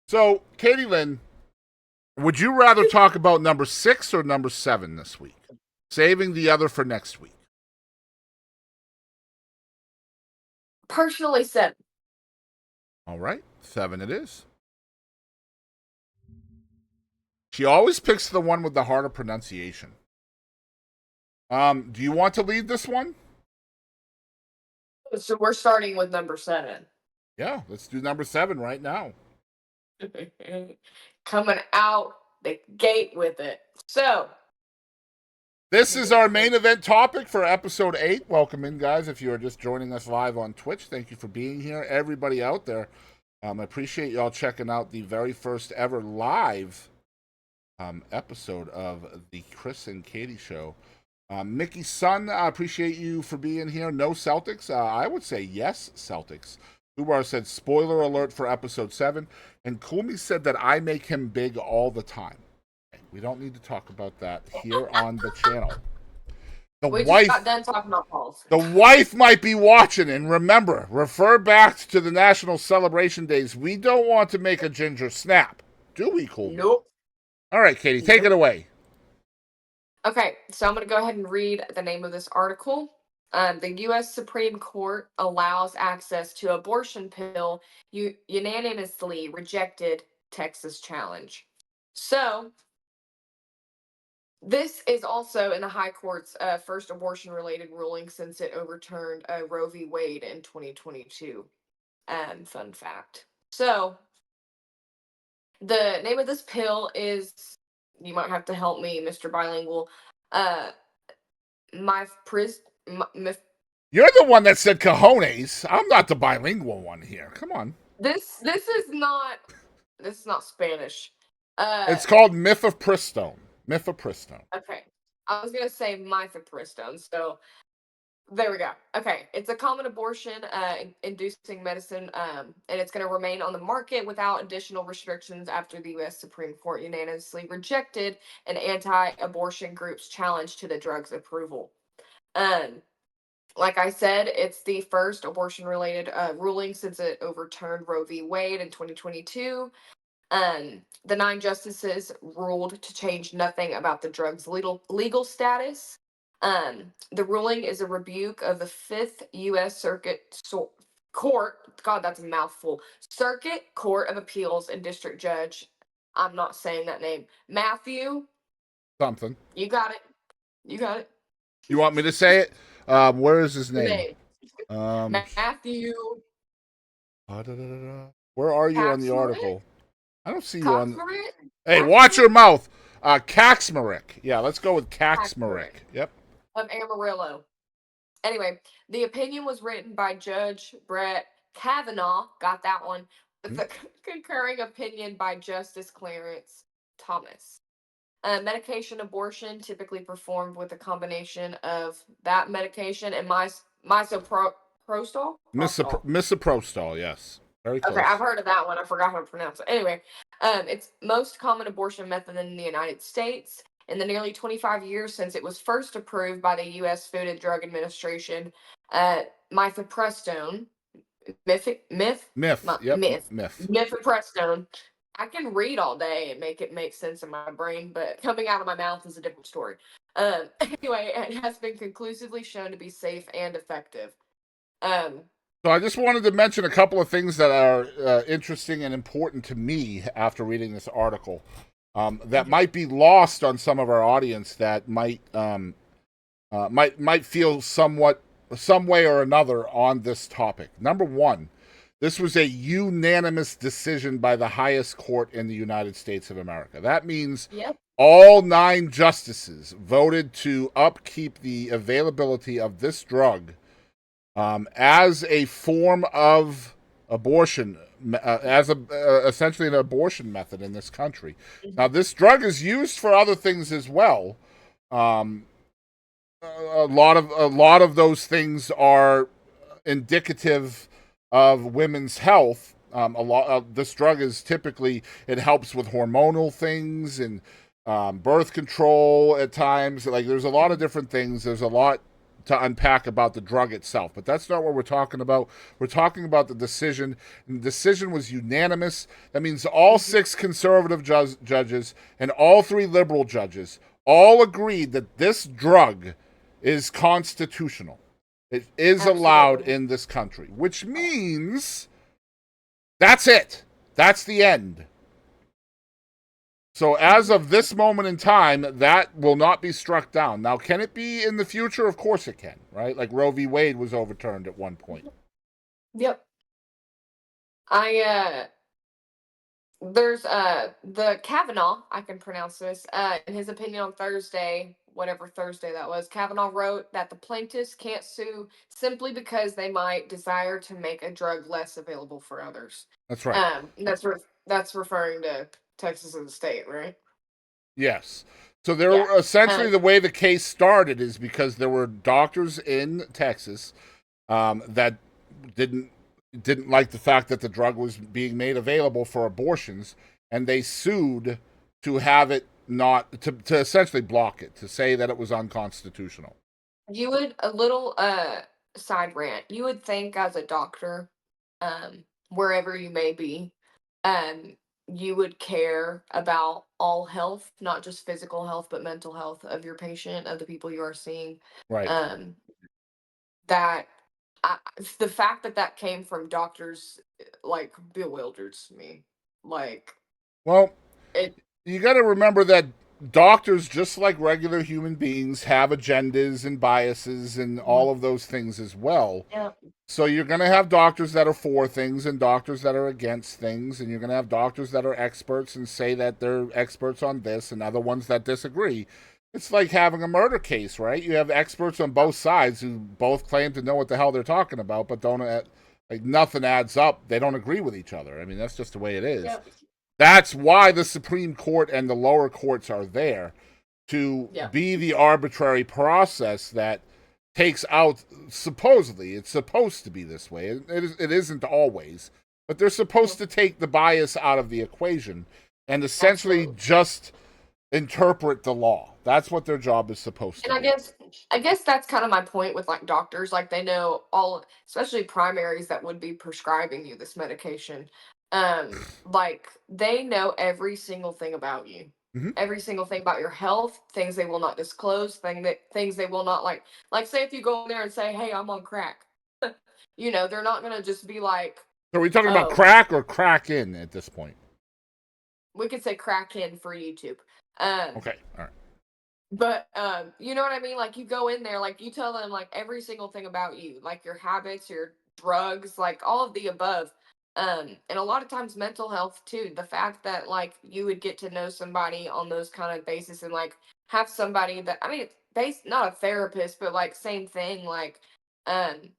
So, Katie Lynn, would you rather talk about number 6 or number 7 this week? Saving the other for next week. Personally said. All right, 7 it is. She always picks the one with the harder pronunciation. Do you want to lead this one? So we're starting with number 7. Yeah, let's do number 7 right now. Coming out the gate with it. So, This is our main event topic for episode 8. Welcome in, guys. If you are just joining us live on Twitch, thank you for being here. Everybody out there, I appreciate y'all checking out the very first ever live episode of the Chris and Kadie Show. Mickey's son, I appreciate you for being here. No Celtics. I would say yes, Celtics. Ubar said, spoiler alert for episode 7. And Kumi said that I make him big all the time. We don't need to talk about that here on the channel. We just got done talking about balls. The wife might be watching, and remember, refer back to the National Celebration Days. We don't want to make a ginger snap, do we, Kumi? Nope. All right, Katie, take it away. Okay, so I'm going to go ahead and read the name of this article. The U.S. Supreme Court allows access to abortion pill unanimously rejected Texas challenge. So, this is also in the High Court's first abortion-related ruling since it overturned Roe v. Wade in 2022. Fun fact. So, the name of this pill is, you might have to help me, Mr. Bilingual, You're the one that said cojones. I'm not the bilingual one here. Come on. This is not Spanish. It's called mifepristone. Mifepristone. Okay. I was gonna say mifepristone, so there we go. Okay, it's a common abortion inducing medicine, and it's going to remain on the market without additional restrictions after the U.S. Supreme Court unanimously rejected an anti-abortion group's challenge to the drug's approval. Like I said, it's the first abortion-related ruling since it overturned Roe v. Wade in 2022. The 9 justices ruled to change nothing about the drug's legal status. The ruling is a rebuke of the Fifth U.S. Circuit Court. God, that's a mouthful. Circuit Court of Appeals and District Judge. I'm not saying that name. Matthew. Something. You got it. You got it. You want me to say it? Where is his name? Matthew. Where are you on the article? I don't see you on. Hey, Kaczmarek? Watch your mouth. Kaczmarek. Yeah, let's go with Kaczmarek. Yep. Of Amarillo. Anyway, the opinion was written by Judge Brett Kavanaugh. Got that one. With the concurring opinion by Justice Clarence Thomas. Medication abortion typically performed with a combination of that medication and misoprostol. Misoprostol, yes. Very close. Okay, I've heard of that one. I forgot how to pronounce it. Anyway, it's most common abortion method in the United States. In the nearly 25 years since it was first approved by the U.S. Food and Drug Administration, mifepristone, mifepristone. I can read all day and make it make sense in my brain, but coming out of my mouth is a different story. Anyway, it has been conclusively shown to be safe and effective. So I just wanted to mention a couple of things that are interesting and important to me after reading this article that might be lost on some of our audience that might feel somewhat some way or another on this topic. Number one, this was a unanimous decision by the highest court in the United States of America. That means all 9 justices voted to upkeep the availability of this drug as a form of abortion, essentially an abortion method in this country. Now, this drug is used for other things as well. A lot of those things are indicative of women's health. This drug is typically, it helps with hormonal things and birth control at times. Like, there's a lot of different things. There's a lot to unpack about the drug itself, but that's not what we're talking about. We're talking about the decision. And the decision was unanimous. That means all 6 conservative judges and all 3 liberal judges all agreed that this drug is constitutional. It is Absolutely. allowed in this country, which means that's it. That's the end. So as of this moment in time, that will not be struck down. Now, can it be in the future? Of course it can, right? Like Roe v. Wade was overturned at one point. Yep. There's the Kavanaugh, I can pronounce this, in his opinion on Thursday, whatever Thursday that was, Kavanaugh wrote that the plaintiffs can't sue simply because they might desire to make a drug less available for others. That's right. That's referring to Texas as a state, right? Yes. So there were essentially the way the case started is because there were doctors in Texas that didn't like the fact that the drug was being made available for abortions, and they sued to have it not to essentially block it, to say that it was unconstitutional. You would a little side rant. You would think as a doctor, wherever you may be, um, you would care about all health, not just physical health, but mental health of your patient, of the people you are seeing. Right. That the fact that that came from doctors like bewilders me. Like, well, it. You got to remember that doctors, just like regular human beings, have agendas and biases and all of those things as well. Yeah. So you're going to have doctors that are for things and doctors that are against things, and you're going to have doctors that are experts and say that they're experts on this, and other ones that disagree. It's like having a murder case, right? You have experts on both sides who both claim to know what the hell they're talking about, but don't like nothing adds up. They don't agree with each other. I mean, that's just the way it is. Yeah. That's why the Supreme Court and the lower courts are there, to be the arbitrary process that takes out, supposedly, it's supposed to be this way. It isn't always, but they're supposed to take the bias out of the equation and essentially just interpret the law. That's what their job is supposed to be. I guess that's kind of my point with like doctors. Like they know all, especially primaries that would be prescribing you this medication. Like they know every single thing about you. Mm-hmm. Every single thing about your health, things they will not disclose, things they will not like say if you go in there and say, "Hey, I'm on crack." You know, they're not going to just be like, so are we talking about crack or crack in at this point? We could say crack in for YouTube. Okay, all right. But you know what I mean? Like you go in there, like you tell them like every single thing about you, like your habits, your drugs, like all of the above. And a lot of times mental health too. The fact that like you would get to know somebody on those kind of basis and like have somebody that I mean not a therapist, but like same thing, like um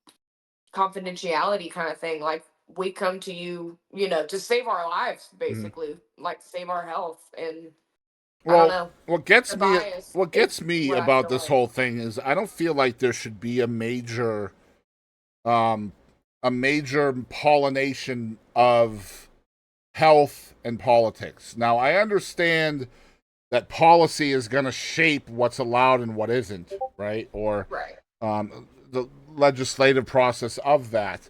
confidentiality kind of thing. Like we come to you, you know, to save our lives, basically, like save our health. And I don't know. What gets me about this whole thing is I don't feel like there should be a major pollination of health and politics. Now, I understand that policy is going to shape what's allowed and what isn't, right? Or the legislative process of that.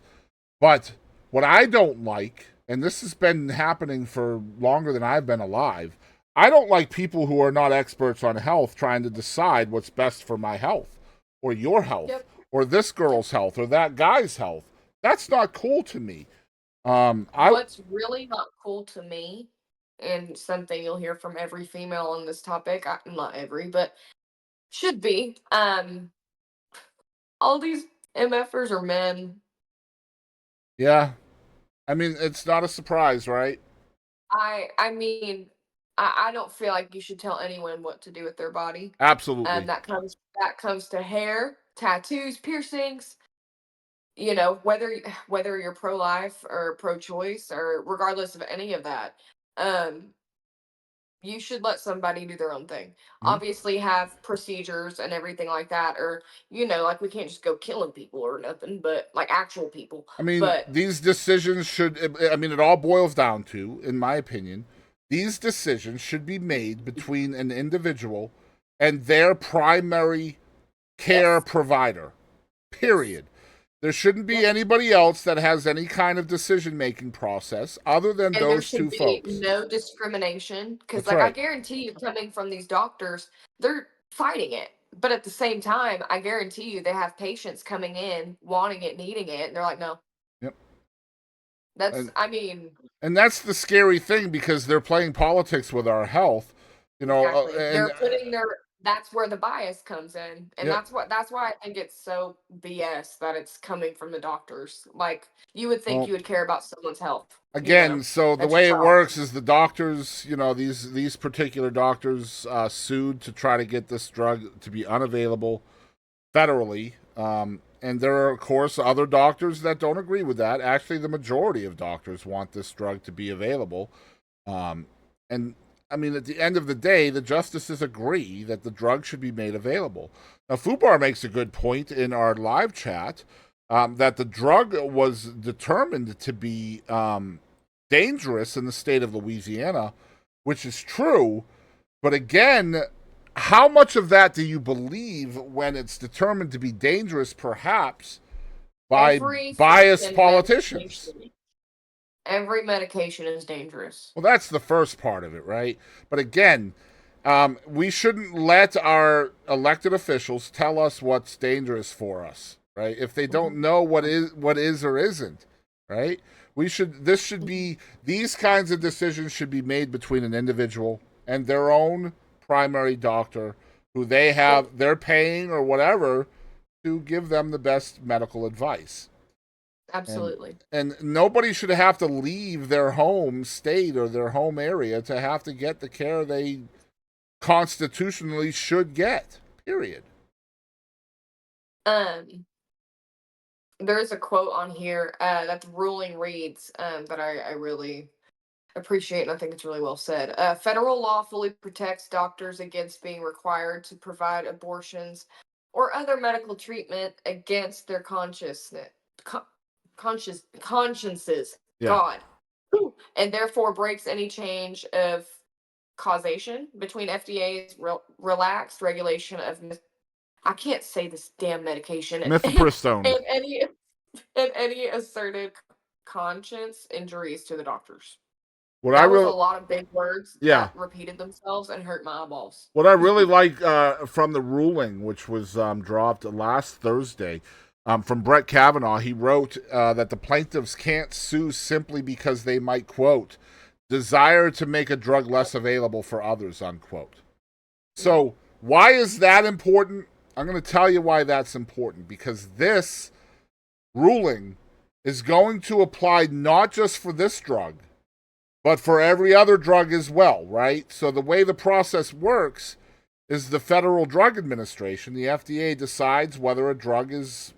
But what I don't like, and this has been happening for longer than I've been alive, I don't like people who are not experts on health trying to decide what's best for my health or your health or this girl's health or that guy's health. That's not cool to me. What's really not cool to me, and something you'll hear from every female on this topic, not every, but should be, all these MFers are men. Yeah. I mean, it's not a surprise, right? I mean, I don't feel like you should tell anyone what to do with their body. Absolutely. That comes to hair, tattoos, piercings. You know, whether you're pro-life or pro-choice or regardless of any of that, you should let somebody do their own thing. Obviously, have procedures and everything like that, or you know, like we can't just go killing people or nothing, but like actual people. I mean, these decisions should. I mean, it all boils down to, in my opinion, these decisions should be made between an individual and their primary care provider. Period. There shouldn't be anybody else that has any kind of decision-making process other than And there those should two be folks. no discrimination because, That's like, I right. guarantee you, coming from these doctors, they're fighting it. But at the same time, I guarantee you, they have patients coming in wanting it, needing it, and they're like, no. Yep. That's, And I mean, and that's the scary thing because they're playing politics with our health, exactly. and They're putting their, that's where the bias comes in. And yep. that's why I think it's so BS that it's coming from the doctors. Like, you would think Well, you would care about someone's health, again, so the That's your way it job. works is the doctors, these particular doctors sued to try to get this drug to be unavailable federally. And there are, of course, other doctors that don't agree with that. Actually, the majority of doctors want this drug to be available. And I mean, at the end of the day, the justices agree that the drug should be made available. Now, Fubar makes a good point in our live chat that the drug was determined to be dangerous in the state of Louisiana, which is true. But again, how much of that do you believe when it's determined to be dangerous, perhaps, by Every biased freaking politicians? medication, every medication is dangerous. Well, that's the first part of it, right? But again, we shouldn't let our elected officials tell us what's dangerous for us, right? If they don't know what is or isn't, right? These kinds of decisions should be made between an individual and their own primary doctor who they're paying or whatever to give them the best medical advice. Absolutely. And nobody should have to leave their home state or their home area to have to get the care they constitutionally should get. Period. There's a quote on here that the ruling reads that I really appreciate, and I think it's really well said. Federal law fully protects doctors against being required to provide abortions or other medical treatment against their consciences. Yeah. God. Whew. And therefore breaks any change of causation between FDA's relaxed regulation of I can't say this damn medication Mifepristone. and any asserted conscience injuries to the doctors. What I That was a really, lot of big words yeah. that repeated themselves and hurt my eyeballs. What I really like from the ruling, which was dropped last Thursday, from Brett Kavanaugh, he wrote that the plaintiffs can't sue simply because they might, quote, desire to make a drug less available for others, unquote. So, why is that important? I'm going to tell you why that's important. Because this ruling is going to apply not just for this drug, but for every other drug as well, right? So the way the process works is the Federal Drug Administration, the FDA, decides whether a drug is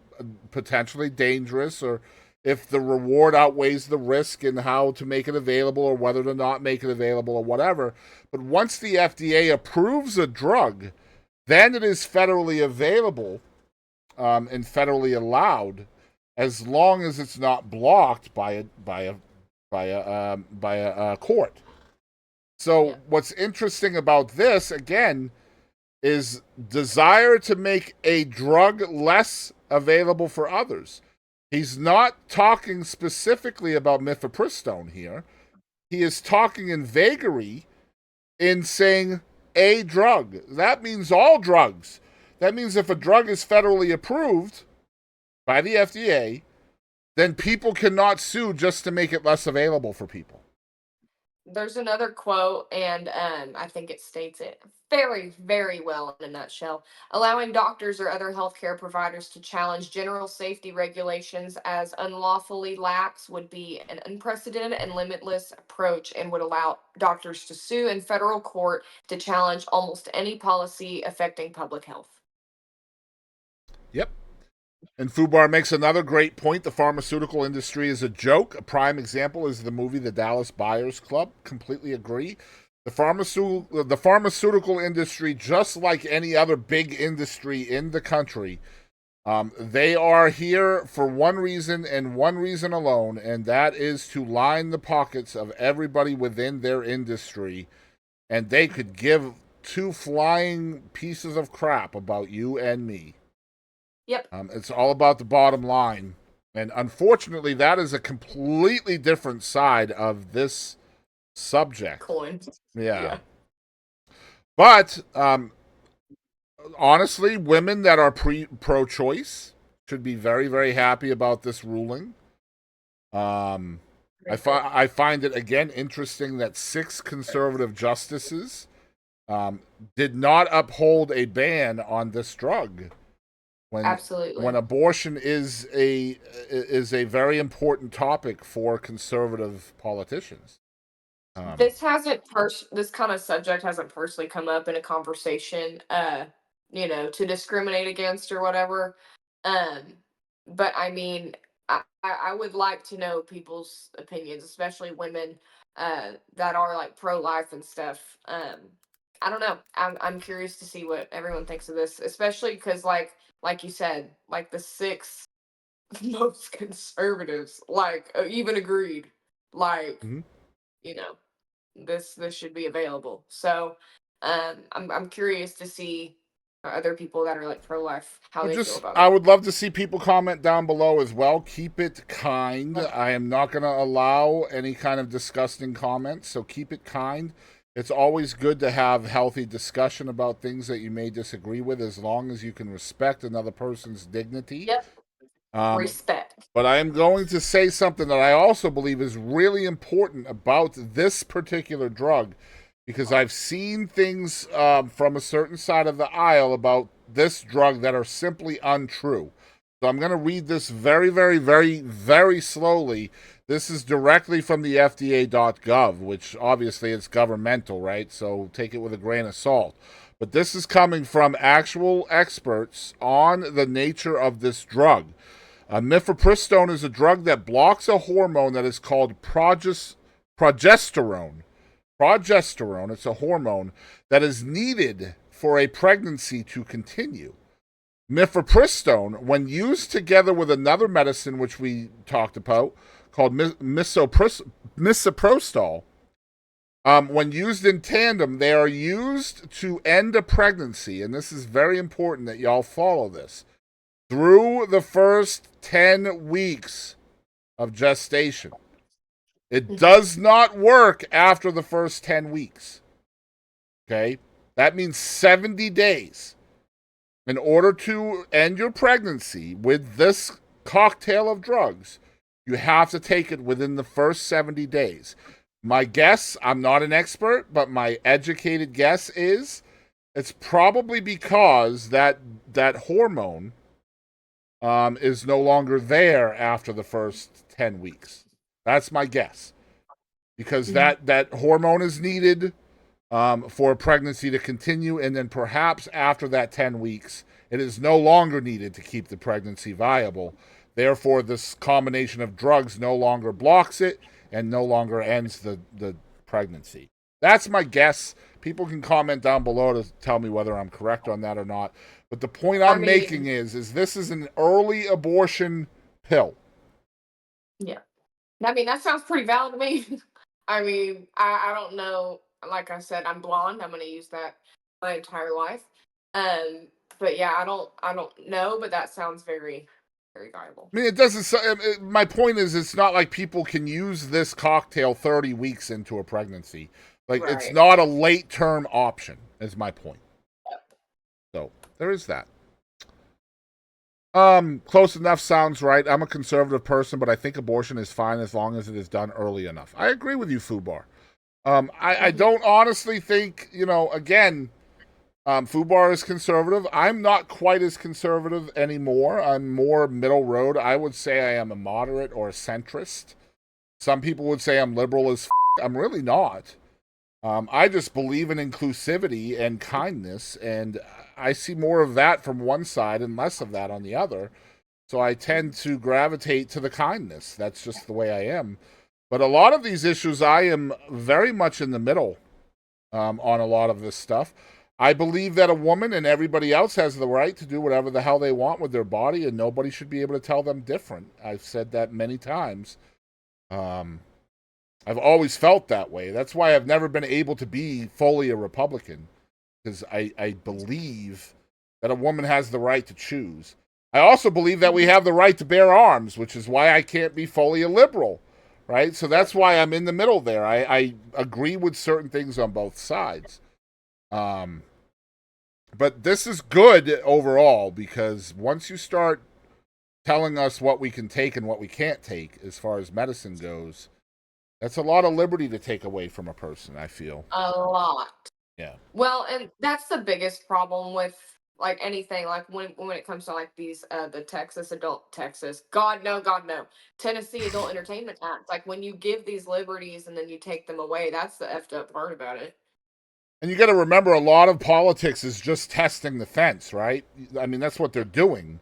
potentially dangerous or if the reward outweighs the risk and how to make it available or whether to not make it available or whatever. But once the FDA approves a drug, then it is federally available and federally allowed as long as it's not blocked by a court. So what's interesting about this again is desire to make a drug less available for others. He's not talking specifically about mifepristone here. He is talking in vagary in saying a drug. That means all drugs. That means if a drug is federally approved by the FDA, then people cannot sue just to make it less available for people. There's another quote, and I think it states it very, very well in a nutshell. Allowing doctors or other healthcare providers to challenge general safety regulations as unlawfully lax would be an unprecedented and limitless approach and would allow doctors to sue in federal court to challenge almost any policy affecting public health. Yep. And Fubar makes another great point. The pharmaceutical industry is a joke. A prime example is the movie The Dallas Buyers Club. Completely agree. The pharmaceutical industry, just like any other big industry in the country, they are here for one reason and one reason alone, and that is to line the pockets of everybody within their industry. And they could give two flying pieces of crap about you and me. Yep. It's all about the bottom line. And unfortunately, that is a completely different side of this subject. Coin. Yeah. Yeah. But honestly, women that are pro-choice should be very, very happy about this ruling. I find it again interesting that 6 conservative justices did not uphold a ban on this drug when Absolutely. abortion is a very important topic for conservative politicians. This kind of subject hasn't personally come up in a conversation, to discriminate against or whatever. Um, but I mean, I would like to know people's opinions, especially women that are like pro life and stuff. I don't know. I'm curious to see what everyone thinks of this, especially because like you said, like the 6 most conservatives even agreed, like Mm-hmm. you know this should be available. So I'm curious to see other people that are like pro life how they feel about I it. would love to see people comment down below as well. Keep it kind. I am not going to allow any kind of disgusting comments, so keep it kind. It's always good to have healthy discussion about things that you may disagree with, as long as you can respect another person's dignity. Yep. Um, Respect. but I am going to say something that I also believe is really important about this particular drug, because I've seen things from a certain side of the aisle about this drug that are simply untrue. So I'm going to read this very, very, very, very slowly. This is directly from the FDA.gov, which obviously is governmental, right? So take it with a grain of salt. But this is coming from actual experts on the nature of this drug. Mifepristone is a drug that blocks a hormone that is called progesterone. Progesterone, it's a hormone that is needed for a pregnancy to continue. Mifepristone, when used together with another medicine which we talked about called misoprostol, when used in tandem, they are used to end a pregnancy, and this is very important that y'all follow this, through the first 10 weeks of gestation. It does not work after the first 10 weeks. Okay? That means 70 days. In order to end your pregnancy with this cocktail of drugs, you have to take it within the first 70 days. My guess, I'm not an expert, but my educated guess is it's probably because that hormone is no longer there after the first 10 weeks. That's my guess. Because that hormone is needed for a pregnancy to continue, and then perhaps after that 10 weeks, it is no longer needed to keep the pregnancy viable. Therefore, this combination of drugs no longer blocks it and no longer ends the pregnancy. That's my guess. People can comment down below to tell me whether I'm correct on that or not. But the point I'm making is this is an early abortion pill. Yeah. I mean, that sounds pretty valid to me. I mean, I don't know. Like I said, I'm blonde. I'm going to use that my entire life. Um, but yeah, I don't know, but that sounds very, very viable. I mean, it doesn't. My point is, it's not like people can use this cocktail 30 weeks into a pregnancy. Like, it's Right. not a late term option, is my point. Yep. So, there is that. Close enough sounds right. I'm a conservative person, but I think abortion is fine as long as it is done early enough. I agree with you, Fubar. I don't honestly think, again, Fubar is conservative. I'm not quite as conservative anymore. I'm more middle road. I would say I am a moderate or a centrist. Some people would say I'm liberal as I'm really not. I just believe in inclusivity and kindness, and I see more of that from one side and less of that on the other. So I tend to gravitate to the kindness. That's just the way I am. But a lot of these issues, I am very much in the middle on a lot of this stuff. I believe that a woman and everybody else has the right to do whatever the hell they want with their body, and nobody should be able to tell them different. I've said that many times. I've always felt that way. That's why I've never been able to be fully a Republican, because I believe that a woman has the right to choose. I also believe that we have the right to bear arms, which is why I can't be fully a liberal, right? So that's why I'm in the middle there. I agree with certain things on both sides. But this is good overall because once you start telling us what we can take and what we can't take as far as medicine goes, that's a lot of liberty to take away from a person, I feel. A lot. Yeah. Well, and that's the biggest problem with like anything like when it comes to like these the Texas, God no, Tennessee Adult Entertainment Act. Like when you give these liberties and then you take them away, that's the effed up part about it. And you got to remember, a lot of politics is just testing the fence, right? I mean, that's what they're doing.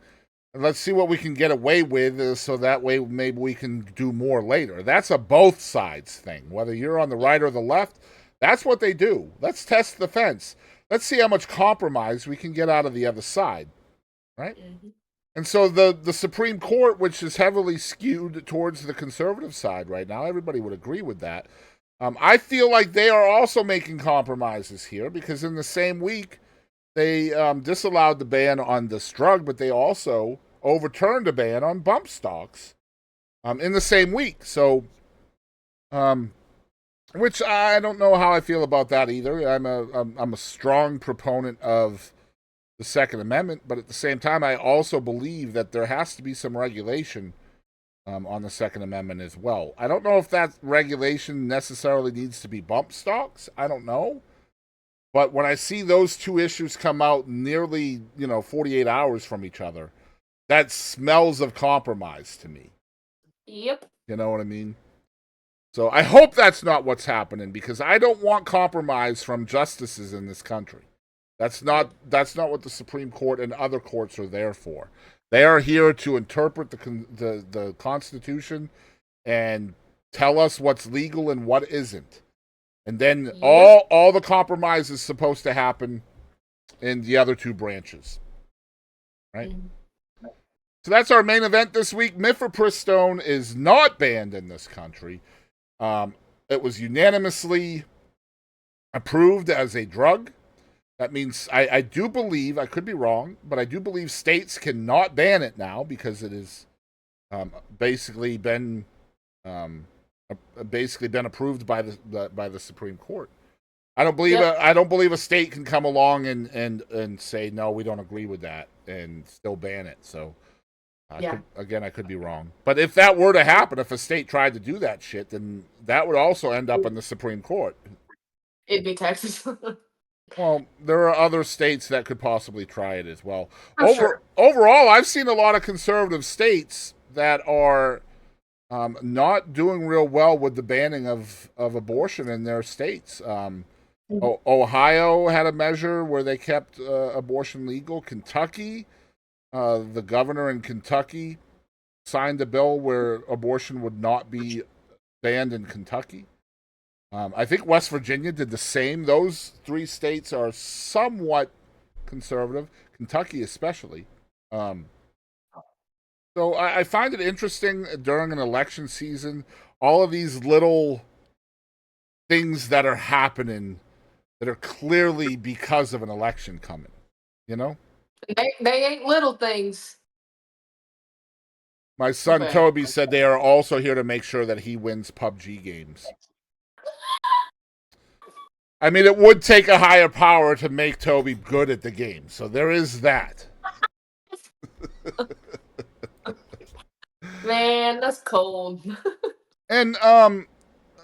And let's see what we can get away with, so that way maybe we can do more later. That's a both sides thing. Whether you're on the right or the left, that's what they do. Let's test the fence. Let's see how much compromise we can get out of the other side, right? Mm-hmm. And so the Supreme Court, which is heavily skewed towards the conservative side right now, everybody would agree with that. I feel like they are also making compromises here because in the same week, they disallowed the ban on this drug, but they also overturned a ban on bump stocks in the same week. So, which I don't know how I feel about that either. I'm a strong proponent of the Second Amendment, but at the same time, I also believe that there has to be some regulation on the Second Amendment as well. I don't know if that regulation necessarily needs to be bump stocks. I don't know. But when I see those two issues come out nearly, 48 hours from each other, that smells of compromise to me. Yep. You know what I mean? So I hope that's not what's happening because I don't want compromise from justices in this country. That's not what the Supreme Court and other courts are there for. They are here to interpret the Constitution and tell us what's legal and what isn't. And then all the compromise is supposed to happen in the other two branches. Right? Mm-hmm. So that's our main event this week. Mifepristone is not banned in this country. It was unanimously approved as a drug. That means I do believe, I could be wrong, but I do believe states cannot ban it now because it has basically been approved by the Supreme Court. I don't believe a state can come along and say no, we don't agree with that and still ban it. So I could be wrong. But if that were to happen, if a state tried to do that shit, then that would also end up in the Supreme Court. It'd be Texas. Well, there are other states that could possibly try it as well. Overall, I've seen a lot of conservative states that are not doing real well with the banning of abortion in their states. Ohio had a measure where they kept abortion legal. Kentucky, the governor in Kentucky signed a bill where abortion would not be banned in Kentucky. I think West Virginia did the same. Those three states are somewhat conservative, Kentucky especially. So I find it interesting during an election season, all of these little things that are happening that are clearly because of an election coming, They ain't little things. My son Toby said they are also here to make sure that he wins PUBG games. I mean, it would take a higher power to make Toby good at the game, so there is that. Man, that's cold. And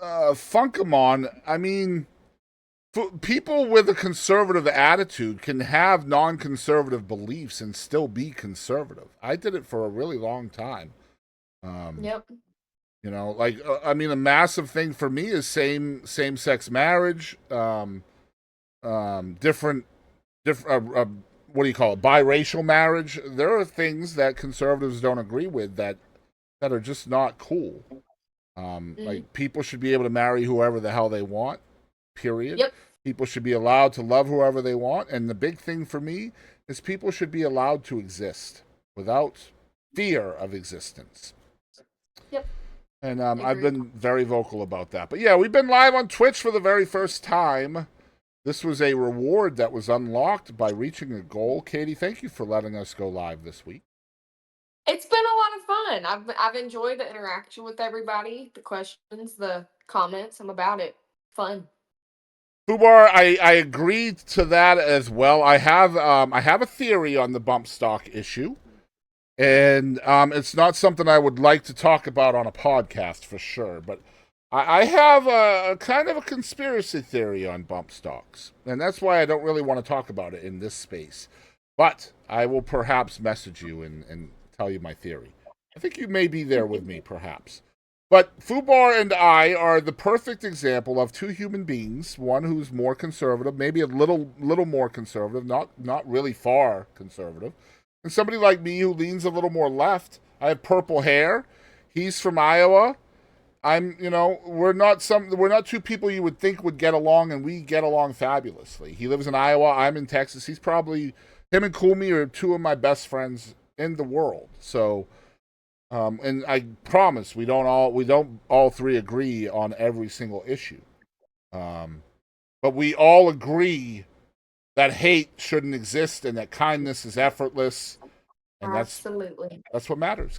Funkamon, I mean, people with a conservative attitude can have non-conservative beliefs and still be conservative. I did it for a really long time. Yep. A massive thing for me is same-sex marriage, different what do you call it, biracial marriage. There are things that conservatives don't agree with that are just not cool. Like people should be able to marry whoever the hell they want, period. Yep. People should be allowed to love whoever they want. And the big thing for me is people should be allowed to exist without fear of existence. Yep. And I've been very vocal about that. But yeah, we've been live on Twitch for the very first time. This was a reward that was unlocked by reaching a goal. Katie, thank you for letting us go live this week. It's been a lot of fun. I've enjoyed the interaction with everybody, the questions, the comments. I'm about it. Fun. Fubar, I agreed to that as well. I have a theory on the bump stock issue, and it's not something I would like to talk about on a podcast for sure. But I have a kind of a conspiracy theory on bump stocks, and that's why I don't really want to talk about it in this space. But I will perhaps message you and tell you my theory. I think you may be there with me, perhaps. But Fubar and I are the perfect example of two human beings, one who's more conservative, maybe a little more conservative, not really far conservative, and somebody like me who leans a little more left. I have purple hair. He's from Iowa. We're not two people you would think would get along, and we get along fabulously. He lives in Iowa. I'm in Texas. He's probably him and Kumi are two of my best friends in the world. So, and I promise we don't all three agree on every single issue. But we all agree that hate shouldn't exist and that kindness is effortless, and Absolutely. that's what matters.